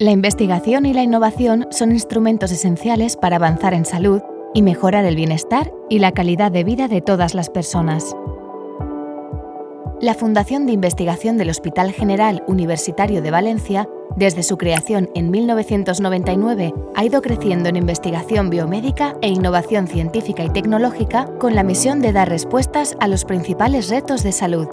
La investigación y la innovación son instrumentos esenciales para avanzar en salud y mejorar el bienestar y la calidad de vida de todas las personas. La Fundación de Investigación del Hospital General Universitario de Valencia, desde su creación en 1999, ha ido creciendo en investigación biomédica e innovación científica y tecnológica con la misión de dar respuestas a los principales retos de salud.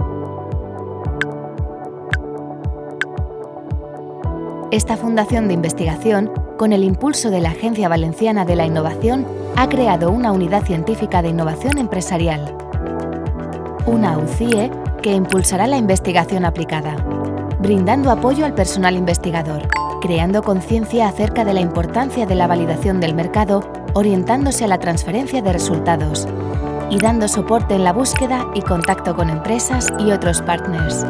Esta fundación de investigación, con el impulso de la Agencia Valenciana de la Innovación, ha creado una unidad científica de innovación empresarial, una UCIE que impulsará la investigación aplicada, brindando apoyo al personal investigador, creando conciencia acerca de la importancia de la validación del mercado, orientándose a la transferencia de resultados y dando soporte en la búsqueda y contacto con empresas y otros partners,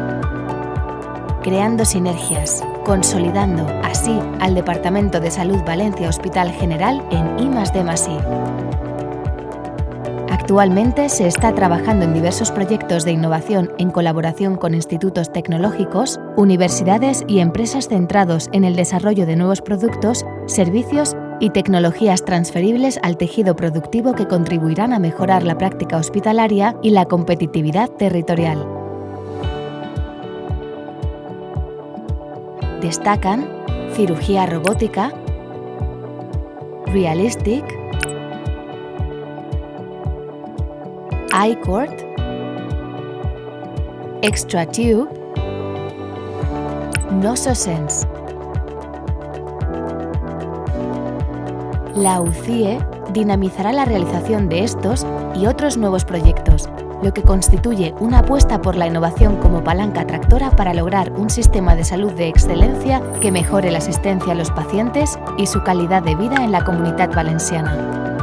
creando sinergias, consolidando así al Departamento de Salud Valencia Hospital General en I+D+I. Actualmente se está trabajando en diversos proyectos de innovación en colaboración con institutos tecnológicos, universidades y empresas centrados en el desarrollo de nuevos productos, servicios y tecnologías transferibles al tejido productivo que contribuirán a mejorar la práctica hospitalaria y la competitividad territorial. Destacan cirugía robótica, Realistic, iCord, Extratube, Nososense. La UCIE dinamizará la realización de estos y otros nuevos proyectos, lo que constituye una apuesta por la innovación como palanca tractora para lograr un sistema de salud de excelencia que mejore la asistencia a los pacientes y su calidad de vida en la Comunitat Valenciana.